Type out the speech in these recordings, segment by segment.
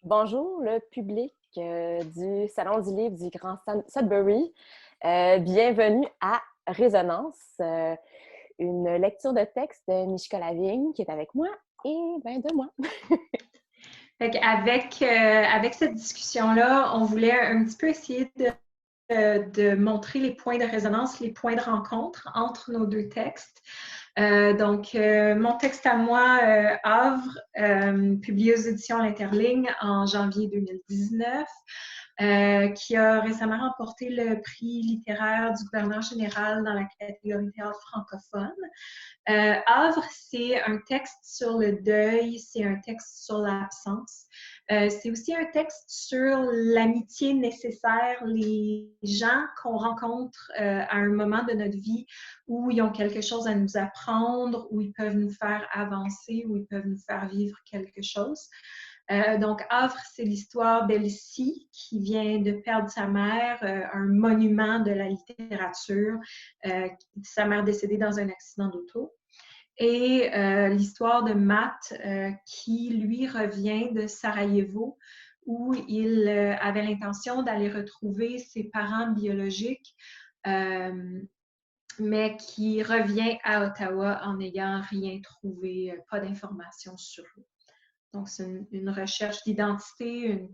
Bonjour le public du Salon du livre du Grand Sudbury. Bienvenue à Résonance, une lecture de texte de Mishka Lavigne qui est avec moi et de moi. Avec cette discussion-là, on voulait un petit peu essayer de montrer les points de résonance, les points de rencontre entre nos deux textes. Mon texte à moi, Havre, publié aux éditions L'Interligne en janvier 2019, qui a récemment remporté le prix littéraire du gouverneur général dans la catégorie théâtre francophone. Havre, c'est un texte sur le deuil, c'est un texte sur l'absence. C'est aussi un texte sur l'amitié nécessaire, les gens qu'on rencontre à un moment de notre vie où ils ont quelque chose à nous apprendre, où ils peuvent nous faire avancer, où ils peuvent nous faire vivre quelque chose. Donc, Havre, c'est l'histoire d'Elsie qui vient de perdre sa mère, un monument de la littérature, sa mère décédée dans un accident d'auto. Et l'histoire de Matt qui, lui, revient de Sarajevo où il avait l'intention d'aller retrouver ses parents biologiques, mais qui revient à Ottawa en n'ayant rien trouvé, pas d'informations sur eux. Donc, c'est une recherche d'identité, une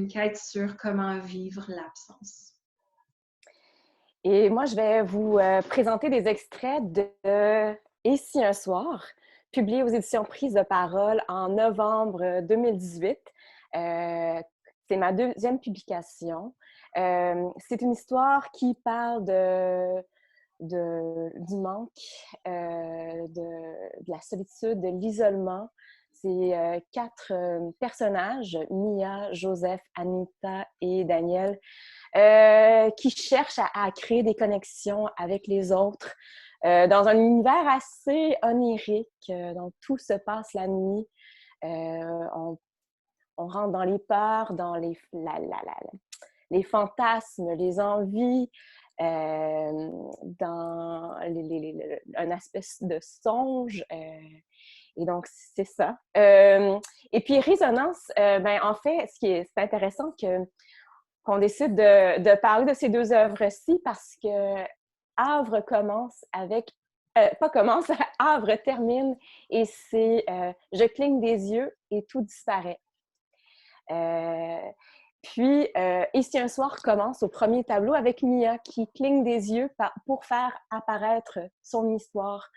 quête sur comment vivre l'absence. Et moi, je vais vous présenter des extraits de Et si un soir, publié aux éditions Prise de parole en novembre 2018. C'est ma deuxième publication. C'est une histoire qui parle du manque, de la solitude, de l'isolement. C'est quatre personnages, Mia, Joseph, Anita et Daniel, qui cherchent à créer des connexions avec les autres dans un univers assez onirique. Donc, tout se passe la nuit. On rentre dans les peurs, dans les fantasmes, les envies, dans un aspect de songe. Et donc, c'est ça. Et puis, Résonance, en fait, c'est intéressant qu'on décide de parler de ces deux œuvres-ci parce que Havre commence avec... pas commence, Havre termine et c'est je cligne des yeux et tout disparaît. Et si un soir commence au premier tableau avec Mia qui cligne des yeux pour faire apparaître son histoire.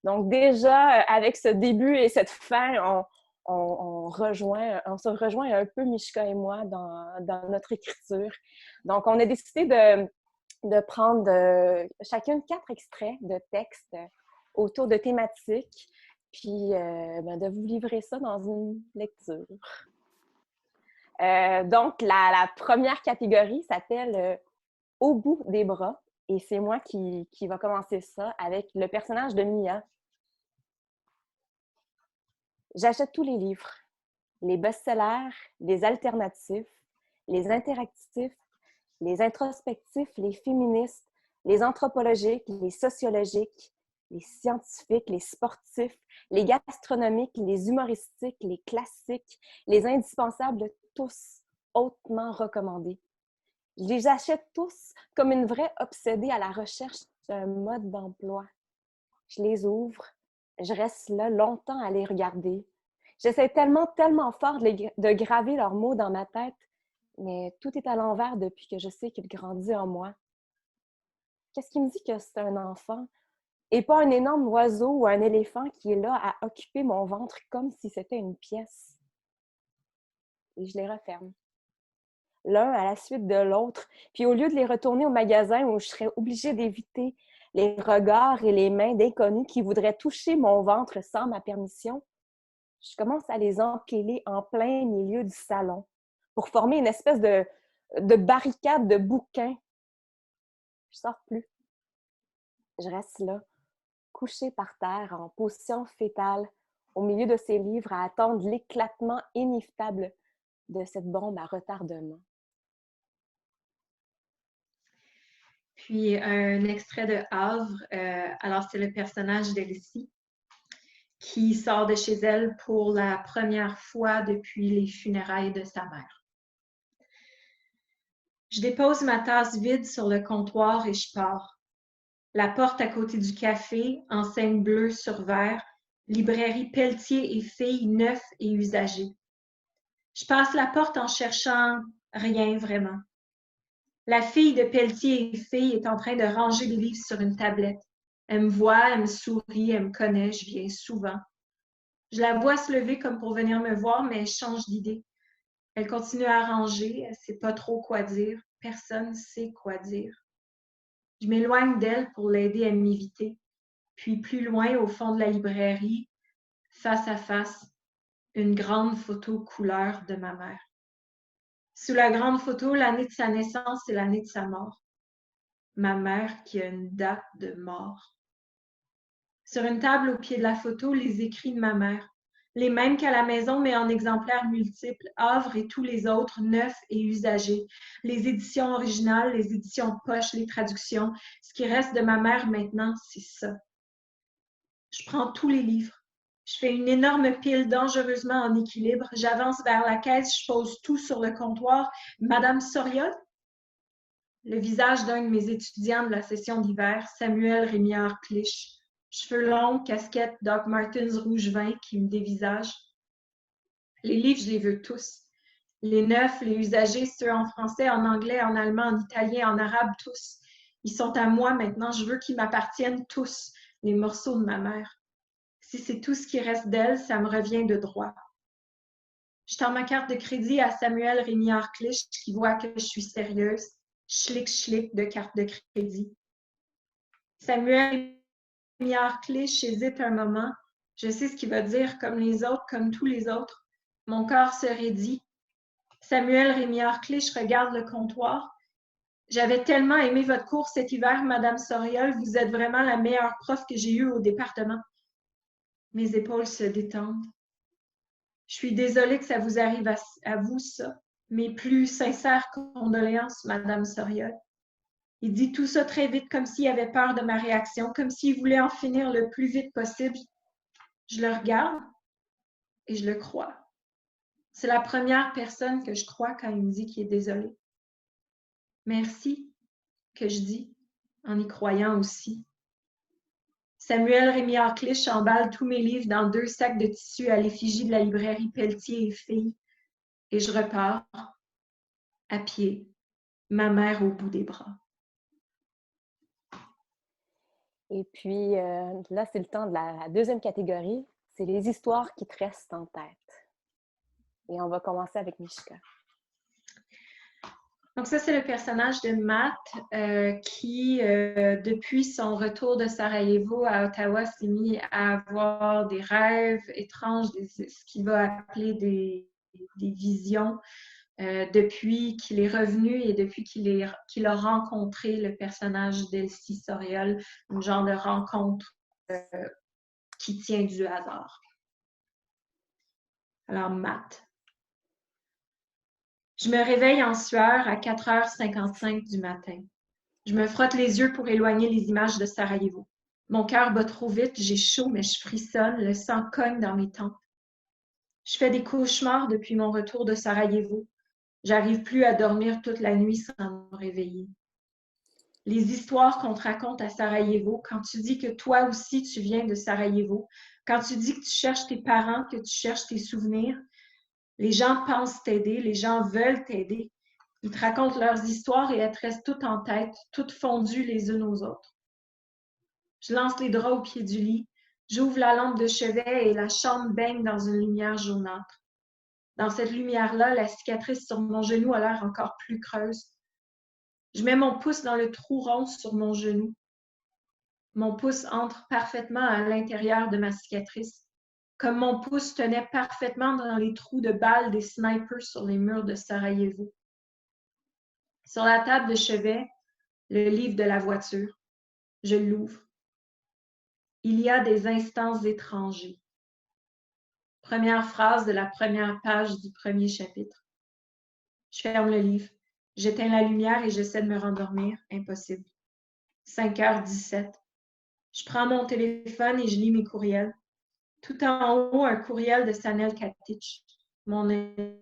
Donc déjà, avec ce début et cette fin, on se rejoint un peu, Mishka et moi, dans notre écriture. Donc, on a décidé de prendre chacune 4 extraits de textes autour de thématiques, puis de vous livrer ça dans une lecture. Donc, la première catégorie s'appelle Au bout des bras. Et c'est moi qui va commencer ça avec le personnage de Mia. J'achète tous les livres, les best-sellers, les alternatifs, les interactifs, les introspectifs, les féministes, les anthropologiques, les sociologiques, les scientifiques, les sportifs, les gastronomiques, les humoristiques, les classiques, les indispensables, tous hautement recommandés. Je les achète tous comme une vraie obsédée à la recherche d'un mode d'emploi. Je les ouvre, je reste là longtemps à les regarder. J'essaie tellement fort de graver leurs mots dans ma tête, mais tout est à l'envers depuis que je sais qu'il grandit en moi. Qu'est-ce qui me dit que c'est un enfant et pas un énorme oiseau ou un éléphant qui est là à occuper mon ventre comme si c'était une pièce? Et je les referme, l'un à la suite de l'autre. Puis au lieu de les retourner au magasin où je serais obligée d'éviter les regards et les mains d'inconnus qui voudraient toucher mon ventre sans ma permission, je commence à les empiler en plein milieu du salon pour former une espèce de barricade de bouquins. Je sors plus. Je reste là, couchée par terre en position fétale, au milieu de ces livres à attendre l'éclatement inévitable de cette bombe à retardement. Puis un extrait de Havre, alors c'est le personnage d'Elsie qui sort de chez elle pour la première fois depuis les funérailles de sa mère. Je dépose ma tasse vide sur le comptoir et je pars. La porte à côté du café, enseigne bleue sur verre, librairie Pelletier et Filles, neuf et usagés. Je passe la porte en cherchant rien vraiment. La fille de Pelletier et Filles est en train de ranger des livres sur une tablette. Elle me voit, elle me sourit, elle me connaît, je viens souvent. Je la vois se lever comme pour venir me voir, mais elle change d'idée. Elle continue à ranger, elle ne sait pas trop quoi dire. Personne ne sait quoi dire. Je m'éloigne d'elle pour l'aider à m'éviter. Puis plus loin, au fond de la librairie, face à face, une grande photo couleur de ma mère. Sous la grande photo, l'année de sa naissance et l'année de sa mort. Ma mère qui a une date de mort. Sur une table au pied de la photo, les écrits de ma mère. Les mêmes qu'à la maison, mais en exemplaires multiples, Havre et tous les autres, neufs et usagés. Les éditions originales, les éditions poche, les traductions. Ce qui reste de ma mère maintenant, c'est ça. Je prends tous les livres. Je fais une énorme pile dangereusement en équilibre. J'avance vers la caisse, je pose tout sur le comptoir. Madame Soriol? Le visage d'un de mes étudiants de la session d'hiver, Samuel Rémiard Clich. Cheveux longs, casquette, Doc Martens rouge vin qui me dévisage. Les livres, je les veux tous. Les neufs, les usagés, ceux en français, en anglais, en allemand, en italien, en arabe, tous. Ils sont à moi maintenant. Je veux qu'ils m'appartiennent tous, les morceaux de ma mère. Si c'est tout ce qui reste d'elle, ça me revient de droit. Je tends ma carte de crédit à Samuel Rémiard Clich qui voit que je suis sérieuse. Schlick, schlick de carte de crédit. Samuel Rémiard Clich hésite un moment. Je sais ce qu'il va dire, comme les autres, comme tous les autres. Mon corps se raidit. Samuel Rémiard Clich regarde le comptoir. J'avais tellement aimé votre cours cet hiver, Madame Soriol. Vous êtes vraiment la meilleure prof que j'ai eue au département. Mes épaules se détendent. Je suis désolée que ça vous arrive à vous, ça. Mes plus sincères condoléances, Madame Soriol. Il dit tout ça très vite, comme s'il avait peur de ma réaction, comme s'il voulait en finir le plus vite possible. Je le regarde et je le crois. C'est la première personne que je crois quand il me dit qu'il est désolé. Merci, que je dis, en y croyant aussi. Samuel Rémiard Clich emballe tous mes livres dans 2 sacs de tissu à l'effigie de la librairie Pelletier et Filles, et je repars, à pied, ma mère au bout des bras. Et puis, là, c'est le temps de la deuxième catégorie. C'est les histoires qui te restent en tête. Et on va commencer avec Mishka. Donc ça, c'est le personnage de Matt qui, depuis son retour de Sarajevo à Ottawa, s'est mis à avoir des rêves étranges, ce qu'il va appeler des visions, depuis qu'il est revenu et depuis qu'il a rencontré le personnage d'Elsie Soriol, un genre de rencontre qui tient du hasard. Alors, Matt. Je me réveille en sueur à 4h55 du matin. Je me frotte les yeux pour éloigner les images de Sarajevo. Mon cœur bat trop vite, j'ai chaud, mais je frissonne, le sang cogne dans mes tempes. Je fais des cauchemars depuis mon retour de Sarajevo. J'arrive plus à dormir toute la nuit sans me réveiller. Les histoires qu'on te raconte à Sarajevo, quand tu dis que toi aussi tu viens de Sarajevo, quand tu dis que tu cherches tes parents, que tu cherches tes souvenirs, les gens pensent t'aider, les gens veulent t'aider. Ils te racontent leurs histoires et elles te restent toutes en tête, toutes fondues les unes aux autres. Je lance les draps au pied du lit, j'ouvre la lampe de chevet et la chambre baigne dans une lumière jaunâtre. Dans cette lumière-là, la cicatrice sur mon genou a l'air encore plus creuse. Je mets mon pouce dans le trou rond sur mon genou. Mon pouce entre parfaitement à l'intérieur de ma cicatrice, comme mon pouce tenait parfaitement dans les trous de balles des snipers sur les murs de Sarajevo. Sur la table de chevet, le livre de la voiture. Je l'ouvre. Il y a des instants étrangers. Première phrase de la première page du premier chapitre. Je ferme le livre. J'éteins la lumière et j'essaie de me rendormir. Impossible. 5h17. Je prends mon téléphone et je lis mes courriels. Tout en haut, un courriel de Sanel Katic, mon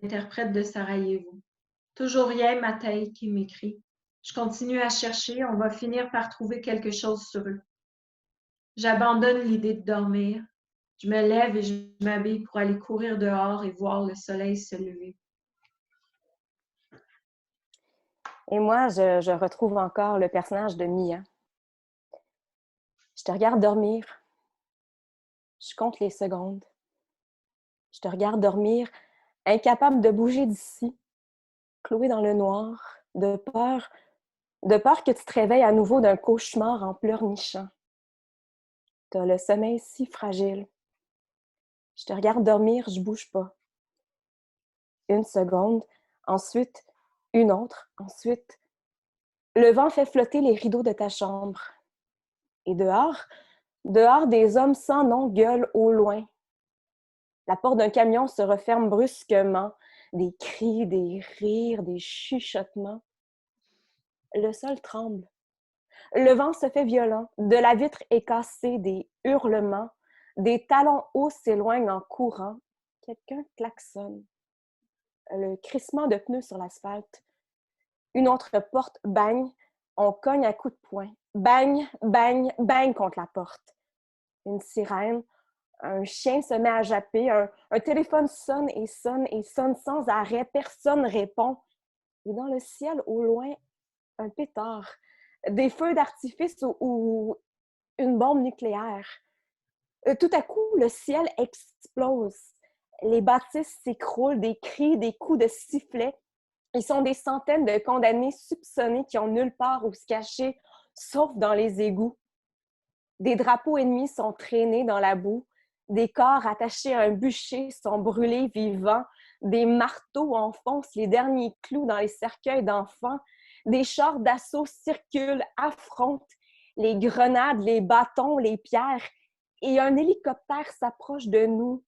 interprète de Sarajevo. Toujours rien, Matei, qui m'écrit. Je continue à chercher, on va finir par trouver quelque chose sur eux. J'abandonne l'idée de dormir. Je me lève et je m'habille pour aller courir dehors et voir le soleil se lever. Et moi, je retrouve encore le personnage de Mia. Je te regarde dormir. Je compte les secondes. Je te regarde dormir, incapable de bouger d'ici, cloué dans le noir, de peur que tu te réveilles à nouveau d'un cauchemar en pleurnichant. T'as le sommeil si fragile. Je te regarde dormir, je bouge pas. Une seconde, ensuite une autre, ensuite... Le vent fait flotter les rideaux de ta chambre. Et dehors, des hommes sans nom gueulent au loin. La porte d'un camion se referme brusquement. Des cris, des rires, des chuchotements. Le sol tremble. Le vent se fait violent. De la vitre est cassée, des hurlements. Des talons hauts s'éloignent en courant. Quelqu'un klaxonne. Le crissement de pneus sur l'asphalte. Une autre porte bang. On cogne à coups de poing. Bang, bang, bang contre la porte. Une sirène. Un chien se met à japper. Un téléphone sonne et sonne et sonne sans arrêt. Personne répond. Et dans le ciel, au loin, un pétard. Des feux d'artifice ou une bombe nucléaire. Tout à coup, le ciel explose. Les bâtisses s'écroulent, des cris, des coups de sifflet. Ils sont des centaines de condamnés soupçonnés qui ont nulle part où se cacher, sauf dans les égouts. Des drapeaux ennemis sont traînés dans la boue. Des corps attachés à un bûcher sont brûlés vivants. Des marteaux enfoncent les derniers clous dans les cercueils d'enfants. Des chars d'assaut circulent, affrontent. Les grenades, les bâtons, les pierres. Et un hélicoptère s'approche de nous,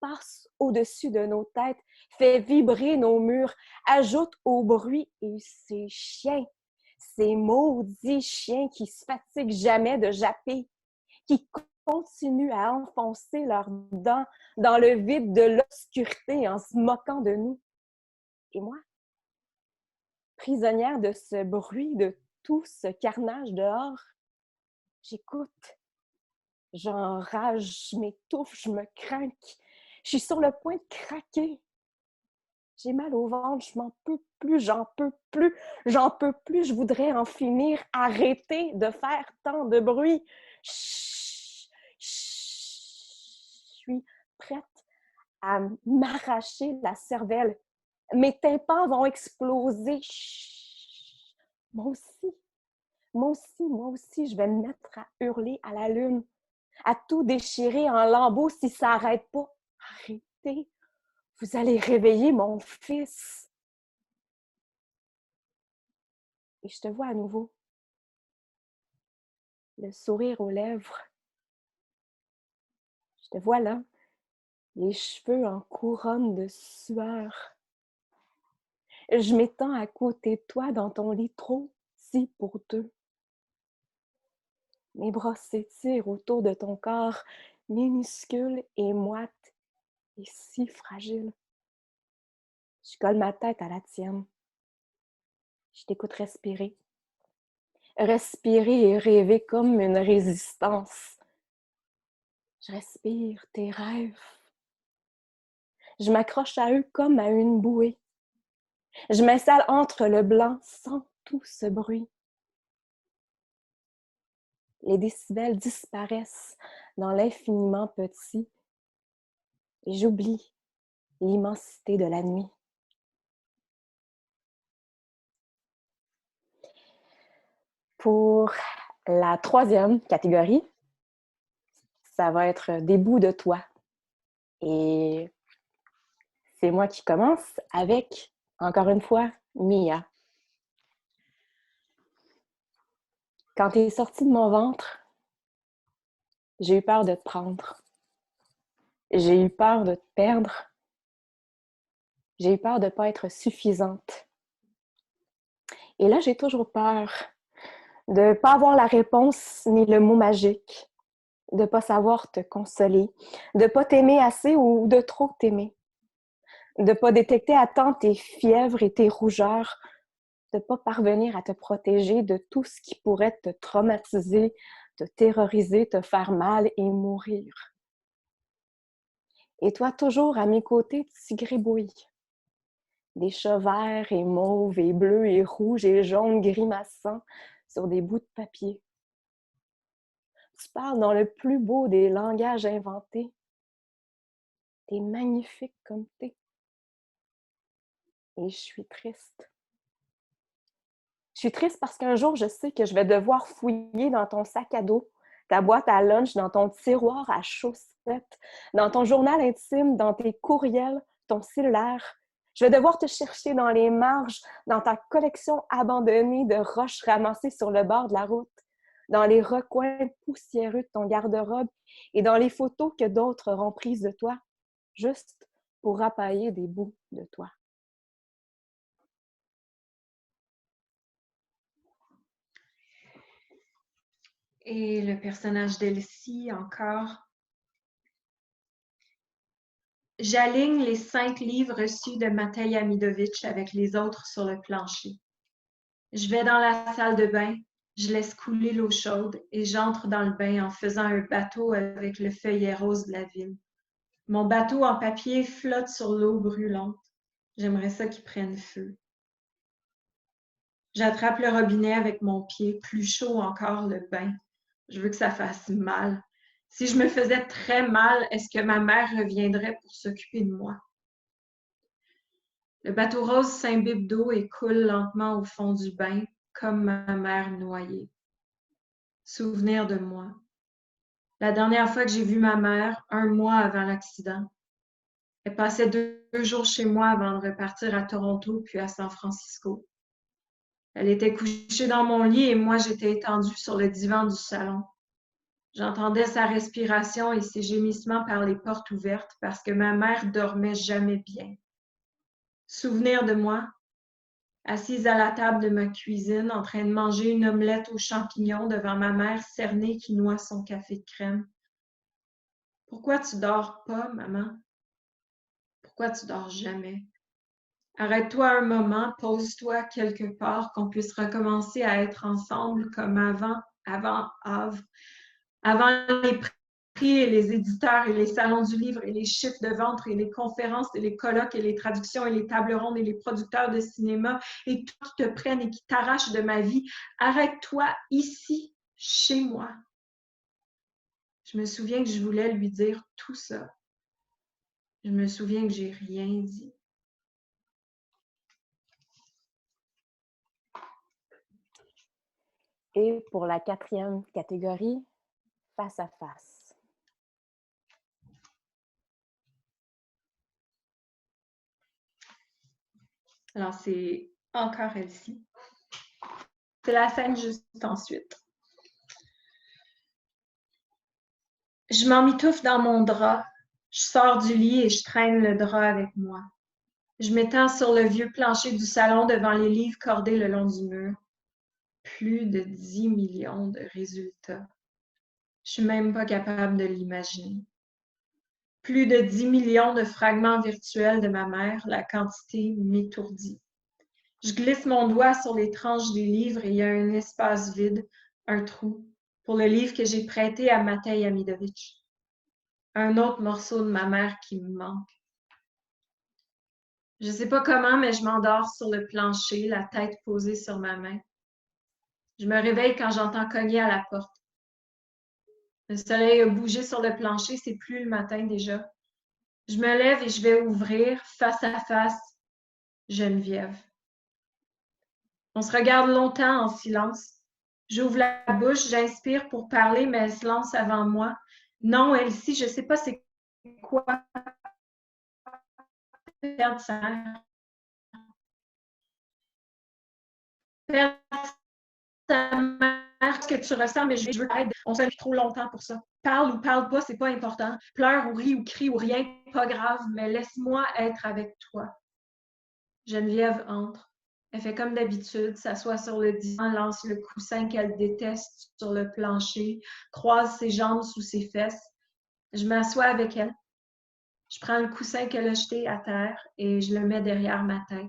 passe au-dessus de nos têtes, fait vibrer nos murs, ajoute au bruit. Et ces maudits chiens qui se fatiguent jamais de japper, qui continuent à enfoncer leurs dents dans le vide de l'obscurité en se moquant de nous. Et moi, prisonnière de ce bruit, de tout ce carnage dehors, j'écoute. J'enrage, je m'étouffe, je me craque. Je suis sur le point de craquer. J'ai mal au ventre, je m'en peux plus, j'en peux plus, je voudrais en finir. Arrêter de faire tant de bruit. Chut, chut. Je suis prête à m'arracher la cervelle. Mes tympans vont exploser. Chut. Moi aussi, je vais me mettre à hurler à la lune, à tout déchirer en lambeaux si ça n'arrête pas. Arrêtez, vous allez réveiller mon fils. Et je te vois à nouveau, le sourire aux lèvres. Je te vois là, les cheveux en couronne de sueur. Je m'étends à côté de toi dans ton lit trop petit pour deux. Mes bras s'étirent autour de ton corps minuscule et moite et si fragile. Je colle ma tête à la tienne. Je t'écoute respirer. Respirer et rêver comme une résistance. Je respire tes rêves. Je m'accroche à eux comme à une bouée. Je m'installe entre le blanc sans tout ce bruit. Les décibels disparaissent dans l'infiniment petit et j'oublie l'immensité de la nuit. Pour la troisième catégorie, ça va être des bouts de toi. Et c'est moi qui commence avec, encore une fois, Mia. Quand tu es sortie de mon ventre, j'ai eu peur de te prendre. J'ai eu peur de te perdre. J'ai eu peur de ne pas être suffisante. Et là, j'ai toujours peur de ne pas avoir la réponse ni le mot magique. de ne pas savoir te consoler, de ne pas t'aimer assez ou de trop t'aimer, de ne pas détecter à temps tes fièvres et tes rougeurs, de ne pas parvenir à te protéger de tout ce qui pourrait te traumatiser, te terroriser, te faire mal et mourir. Et toi, toujours à mes côtés, tu gribouilles. Des chats verts et mauves et bleus et rouges et jaunes grimaçant sur des bouts de papier. Tu parles dans le plus beau des langages inventés. T'es magnifique comme t'es. Et je suis triste. Je suis triste parce qu'un jour, je sais que je vais devoir fouiller dans ton sac à dos, ta boîte à lunch, dans ton tiroir à chaussettes, dans ton journal intime, dans tes courriels, ton cellulaire. Je vais devoir te chercher dans les marges, dans ta collection abandonnée de roches ramassées sur le bord de la route, dans les recoins poussiéreux de ton garde-robe et dans les photos que d'autres auront prises de toi, juste pour rapailler des bouts de toi. Et le personnage d'Elsie encore. J'aligne les 5 livres reçus de Matej Amidovitch avec les autres sur le plancher. Je vais dans la salle de bain, je laisse couler l'eau chaude et j'entre dans le bain en faisant un bateau avec le feuillet rose de la ville. Mon bateau en papier flotte sur l'eau brûlante. J'aimerais ça qu'il prenne feu. J'attrape le robinet avec mon pied, plus chaud encore le bain. Je veux que ça fasse mal. Si je me faisais très mal, est-ce que ma mère reviendrait pour s'occuper de moi? Le bateau rose s'imbibe d'eau et coule lentement au fond du bain, comme ma mère noyée. Souvenir de moi. La dernière fois que j'ai vu ma mère, 1 mois avant l'accident. Elle passait 2 jours chez moi avant de repartir à Toronto puis à San Francisco. Elle était couchée dans mon lit et moi j'étais étendue sur le divan du salon. J'entendais sa respiration et ses gémissements par les portes ouvertes parce que ma mère dormait jamais bien. Souvenir de moi, assise à la table de ma cuisine, en train de manger une omelette aux champignons devant ma mère cernée qui noie son café de crème. Pourquoi tu dors pas, maman? Pourquoi tu dors jamais? Arrête-toi un moment, pose-toi quelque part, qu'on puisse recommencer à être ensemble comme avant Havre, avant les prix et les éditeurs et les salons du livre et les chiffres de vente et les conférences et les colloques et les traductions et les tables rondes et les producteurs de cinéma et tout qui te prennent et qui t'arrachent de ma vie. Arrête-toi ici, chez moi. Je me souviens que je voulais lui dire tout ça. Je me souviens que j'ai rien dit. Et pour la 4e catégorie, face à face. Alors, c'est encore Elsie. C'est la scène juste ensuite. Je m'emmitouffe dans mon drap. Je sors du lit et je traîne le drap avec moi. Je m'étends sur le vieux plancher du salon devant les livres cordés le long du mur. Plus de 10 millions de résultats. Je suis même pas capable de l'imaginer. Plus de 10 millions de fragments virtuels de ma mère, la quantité m'étourdit. Je glisse mon doigt sur les tranches des livres et il y a un espace vide, un trou, pour le livre que j'ai prêté à Matej Amidovitch. Un autre morceau de ma mère qui me manque. Je ne sais pas comment, mais je m'endors sur le plancher, la tête posée sur ma main. Je me réveille quand j'entends cogner à la porte. Le soleil a bougé sur le plancher, c'est plus le matin déjà. Je me lève et je vais ouvrir, face à face, Geneviève. On se regarde longtemps en silence. J'ouvre la bouche, j'inspire pour parler, mais elle se lance avant moi. Non, Elsie, je ne sais pas c'est quoi perdre sa mère. Perdre sa mère, ce que tu ressens, mais je veux t'aider. On s'est mis trop longtemps pour ça. Parle ou parle pas, c'est pas important. Pleure ou ris ou crie ou rien, pas grave, mais laisse-moi être avec toi. Geneviève entre. Elle fait comme d'habitude, s'assoit sur le divan, lance le coussin qu'elle déteste sur le plancher, croise ses jambes sous ses fesses. Je m'assois avec elle. Je prends le coussin qu'elle a jeté à terre et je le mets derrière ma tête.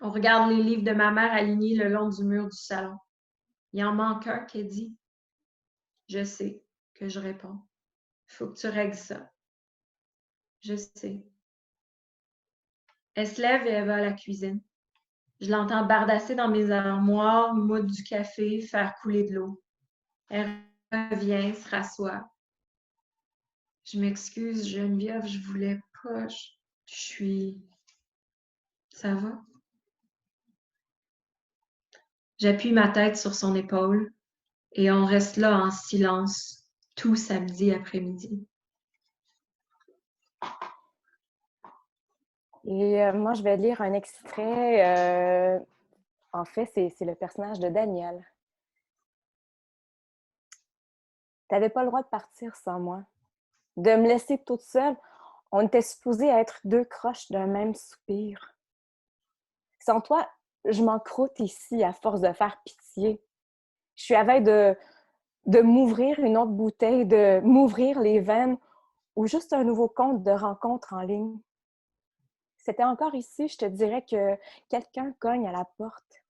On regarde les livres de ma mère alignés le long du mur du salon. Il en manque un qui dit « Je sais » que je réponds. « Il faut que tu règles ça. » Je sais. Elle se lève et elle va à la cuisine. Je l'entends bardasser dans mes armoires, moudre du café, faire couler de l'eau. Elle revient, se rassoit. Je m'excuse, Geneviève, je voulais pas. Je suis... Ça va? J'appuie ma tête sur son épaule et on reste là en silence tout samedi après-midi. Et moi, je vais lire un extrait. En fait, c'est le personnage de Daniel. T'avais pas le droit de partir sans moi. De me laisser toute seule, on était supposés être deux croches d'un même soupir. Sans toi, je m'en croûte ici à force de faire pitié. Je suis à veille de m'ouvrir une autre bouteille, de m'ouvrir les veines ou juste un nouveau compte de rencontre en ligne. C'était encore ici, je te dirais que quelqu'un cogne à la porte.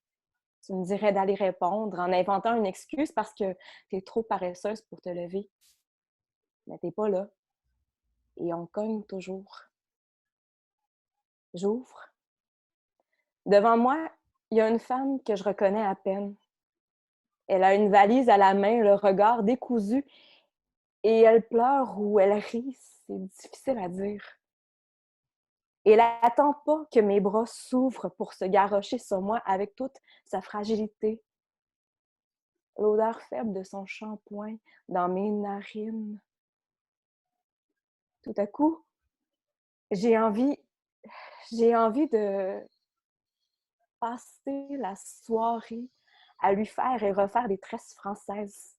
Tu me dirais d'aller répondre en inventant une excuse parce que tu es trop paresseuse pour te lever. Mais t'es pas là. Et on cogne toujours. J'ouvre. Devant moi, il y a une femme que je reconnais à peine. Elle a une valise à la main, le regard décousu, et elle pleure ou elle rit, c'est difficile à dire. Et elle n'attend pas que mes bras s'ouvrent pour se garrocher sur moi avec toute sa fragilité. L'odeur faible de son shampoing dans mes narines. Tout à coup, j'ai envie de passer la soirée à lui faire et refaire des tresses françaises.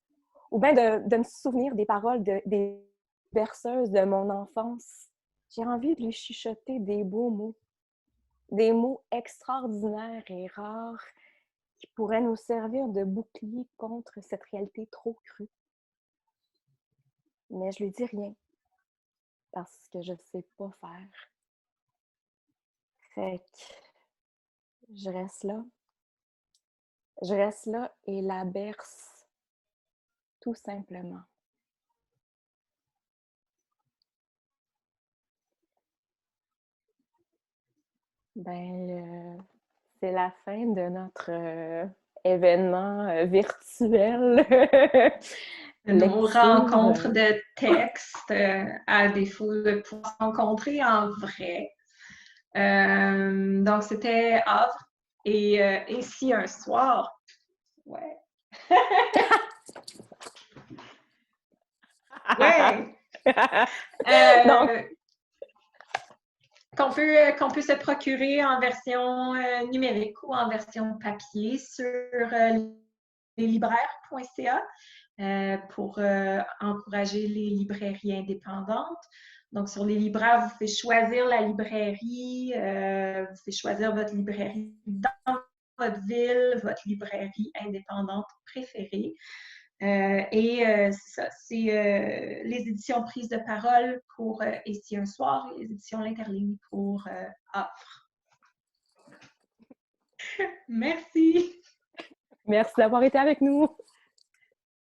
Ou bien de me souvenir des paroles des berceuses de mon enfance. J'ai envie de lui chuchoter des beaux mots. Des mots extraordinaires et rares qui pourraient nous servir de bouclier contre cette réalité trop crue. Mais je lui dis rien parce que je sais pas faire. Fait que je reste là. Je reste là et la berce tout simplement. C'est la fin de notre événement virtuel. Nos Lecture. rencontres de texte, à défaut de pouvoir se rencontrer en vrai. Donc, c'était Havre et si un soir. Ouais. Ouais. Donc, Qu'on peut se procurer en version numérique ou en version papier sur leslibraires.ca pour encourager les librairies indépendantes. Donc, sur les libraires, vous pouvez choisir la librairie, vous pouvez choisir votre librairie dans votre ville, votre librairie indépendante préférée. C'est ça, c'est les éditions Prises de parole pour Et si un soir et les éditions L'Interligne pour Offre. Merci! merci d'avoir été avec nous.